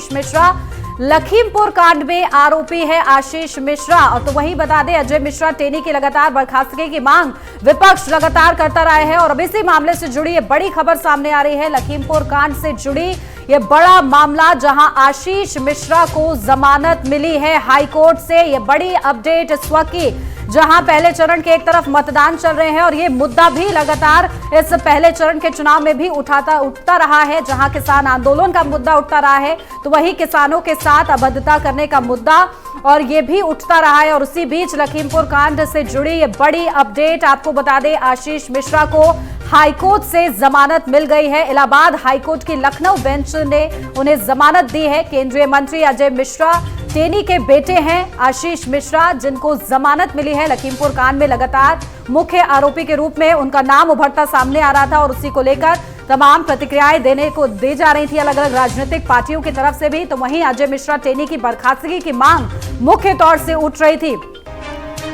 आशीष मिश्रा। लखीमपुर कांड में आरोपी है आशीष मिश्रा। और तो वहीं बता दें, अजय मिश्रा टेनी की लगातार बर्खास्तगी की मांग विपक्ष लगातार करता रहा है। और अब इसी मामले से जुड़ी ये बड़ी खबर सामने आ रही है। लखीमपुर कांड से जुड़ी ये बड़ा मामला, जहां आशीष मिश्रा को जमानत मिली है हाईकोर्ट से। ये बड़ी अपडेट इस वक्त की, जहां पहले चरण के एक तरफ मतदान चल रहे हैं और ये मुद्दा भी लगातार इस पहले चरण के चुनाव में भी उठता रहा है, जहां किसान आंदोलन का मुद्दा उठता रहा है, तो वही किसानों के साथ अभद्रता करने का मुद्दा और ये भी उठता रहा है। और उसी बीच लखीमपुर कांड से जुड़ी ये बड़ी अपडेट आपको बता दें, आशीष मिश्रा को हाईकोर्ट से जमानत मिल गई है। इलाहाबाद हाईकोर्ट की लखनऊ बेंच ने उन्हें जमानत दी है। केंद्रीय मंत्री अजय मिश्रा टेनी के बेटे हैं आशीष मिश्रा, जिनको जमानत मिली है। लखीमपुर कांड में लगातार मुख्य आरोपी के रूप में उनका नाम उभरता सामने आ रहा था और उसी को लेकर तमाम प्रतिक्रियाएं दी जा रही थी अलग अलग राजनीतिक पार्टियों की तरफ से भी। तो वहीं अजय मिश्रा टेनी की बर्खास्तगी की मांग मुख्य तौर से उठ रही थी।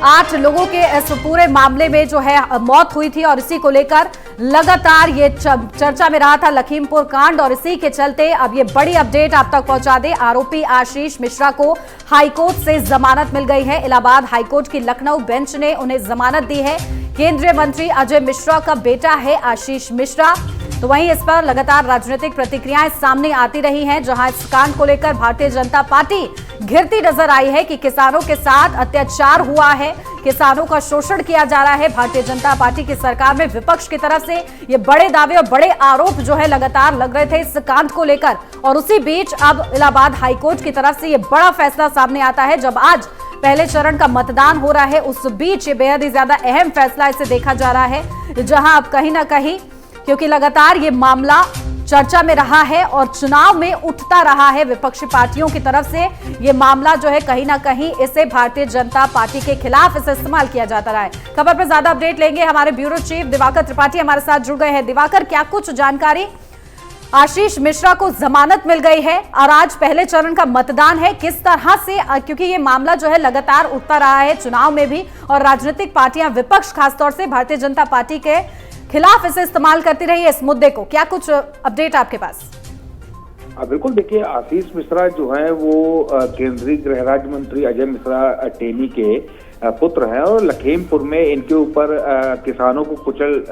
8 लोगों के इस पूरे मामले में जो है मौत हुई थी और इसी को लेकर लगातार ये चर्चा में रहा था लखीमपुर कांड। और इसी के चलते अब ये बड़ी अपडेट आप तक पहुंचा दे, आरोपी आशीष मिश्रा को हाईकोर्ट से जमानत मिल गई है। इलाहाबाद हाईकोर्ट की लखनऊ बेंच ने उन्हें जमानत दी है। केंद्रीय मंत्री अजय मिश्रा का बेटा है आशीष मिश्रा। तो वहीं इस पर लगातार राजनीतिक प्रतिक्रियाएं सामने आती रही हैं, जहां इस कांड को लेकर भारतीय जनता पार्टी घिरती नजर आई है कि किसानों के साथ अत्याचार हुआ है, किसानों का शोषण किया जा रहा है। भारतीय जनता पार्टी की सरकार में विपक्ष की तरफ से ये बड़े दावे और बड़े आरोप जो है लगातार लग रहे थे इस कांड को लेकर। और उसी बीच अब इलाहाबाद हाईकोर्ट की तरफ से ये बड़ा फैसला सामने आता है, जब आज पहले चरण का मतदान हो रहा है। उस बीच ये बेहद ही ज्यादा अहम फैसला इसे देखा जा रहा है, जहां अब कहीं ना कहीं, क्योंकि लगातार ये मामला चर्चा में रहा है और चुनाव में उठता रहा है विपक्षी पार्टियों की तरफ से, ये मामला जो है कहीं ना कहीं इसे भारतीय जनता पार्टी के खिलाफ इसे इस्तेमाल किया जाता रहा है। खबर पर ज्यादा अपडेट लेंगे, हमारे ब्यूरो चीफ दिवाकर त्रिपाठी हमारे साथ जुड़ गए हैं। दिवाकर, क्या कुछ जानकारी? आशीष मिश्रा को जमानत मिल गई है और आज पहले चरण का मतदान है, किस तरह से, क्योंकि ये मामला जो है लगातार उठता रहा है चुनाव में भी और राजनीतिक पार्टियां, विपक्ष खासतौर से भारतीय जनता पार्टी के खिलाफ इसे इस्तेमाल करती रही है इस मुद्दे को, क्या कुछ अपडेट आपके पास? बिल्कुल, देखिए, आशीष मिश्रा जो है वो केंद्रीय गृह राज्य मंत्री अजय मिश्रा टेनी के पुत्र हैं और लखीमपुर में इनके ऊपर किसानों को कुचल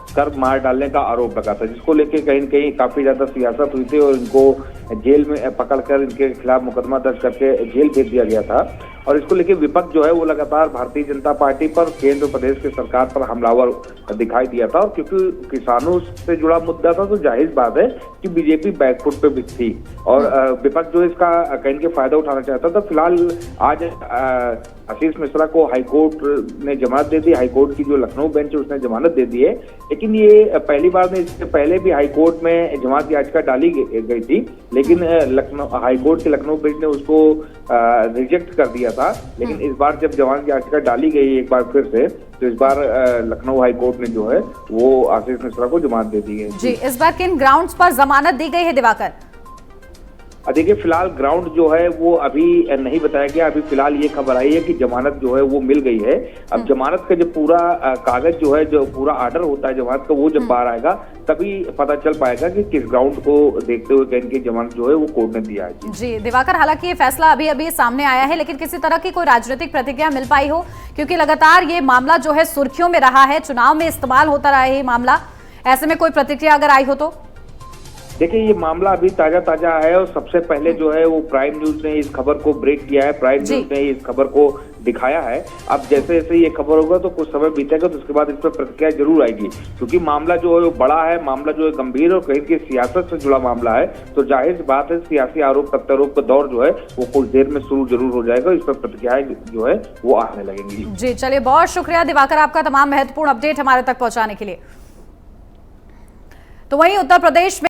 कर मार डालने का आरोप लगा था, जिसको लेके कहीं न कहीं काफी ज्यादा सियासत हुई थी और इनको जेल में पकड़कर इनके खिलाफ मुकदमा दर्ज करके जेल भेज दिया गया था। और इसको लेके विपक्ष जो है वो लगातार भारतीय जनता पार्टी पर, केंद्र प्रदेश की सरकार पर हमलावर दिखाई दिया था। और क्योंकि किसानों से जुड़ा मुद्दा था तो जाहिर बात है कि बीजेपी बैकफुट पे भी थी और विपक्ष जो इसका कहीं के फायदा उठाना चाहता था। फिलहाल आज आशीष मिश्रा को हाईकोर्ट ने जमानत दे दी, हाईकोर्ट की जो लखनऊ बेंच है उसने जमानत दे दी है। लेकिन ये पहली बार नहीं, इससे पहले भी हाईकोर्ट में जमानत याचिका डाली गई थी, लेकिन हाईकोर्ट की लखनऊ बेंच ने उसको रिजेक्ट कर दिया था। लेकिन इस बार जब जमानत याचिका डाली गई एक बार फिर से, तो इस बार लखनऊ हाईकोर्ट ने जो है वो आशीष मिश्रा को जमानत दे दी है। जी, इस बार किन ग्राउंड्स पर जमानत दी गई है दिवाकर? देखिए, फिलहाल ग्राउंड जो है वो अभी नहीं बताया गया। अभी फिलहाल ये खबर आई है कि जमानत जो है वो मिल गई है। अब जमानत का जो पूरा कागज जो है, जो पूरा ऑर्डर होता है जमानत का, वो जब बाहर आएगा तभी पता चल पाएगा कि किस ग्राउंड को देखते हुए कहीं की जमानत जो है वो कोर्ट ने दिया है। जी दिवाकर, हालांकि ये फैसला अभी अभी सामने आया है, लेकिन किसी तरह की कोई राजनीतिक प्रतिक्रिया मिल पाई हो? क्योंकि लगातार ये मामला जो है सुर्खियों में रहा है, चुनाव में इस्तेमाल होता रहा है ये मामला, ऐसे में कोई प्रतिक्रिया अगर आई हो तो? देखिए, ये मामला अभी ताजा है और सबसे पहले जो है वो प्राइम न्यूज ने इस खबर को ब्रेक किया है, प्राइम न्यूज ने इस खबर को दिखाया है। अब जैसे जैसे ये खबर होगा तो कुछ समय बीतेगा तो उसके बाद इस पर प्रतिक्रिया जरूर आएगी, क्योंकि मामला जो है वो बड़ा है, मामला जो है गंभीर और कहीं की सियासत से जुड़ा मामला है। तो जाहिर बात है सियासी आरोप प्रत्यारोप का दौर जो है वो कुछ देर में शुरू जरूर हो जाएगा, इस पर प्रतिक्रियाएं जो है वो आने लगेंगी। जी चलिए, बहुत शुक्रिया दिवाकर आपका तमाम महत्वपूर्ण अपडेट हमारे तक पहुंचाने के लिए। तो वहीं उत्तर प्रदेश में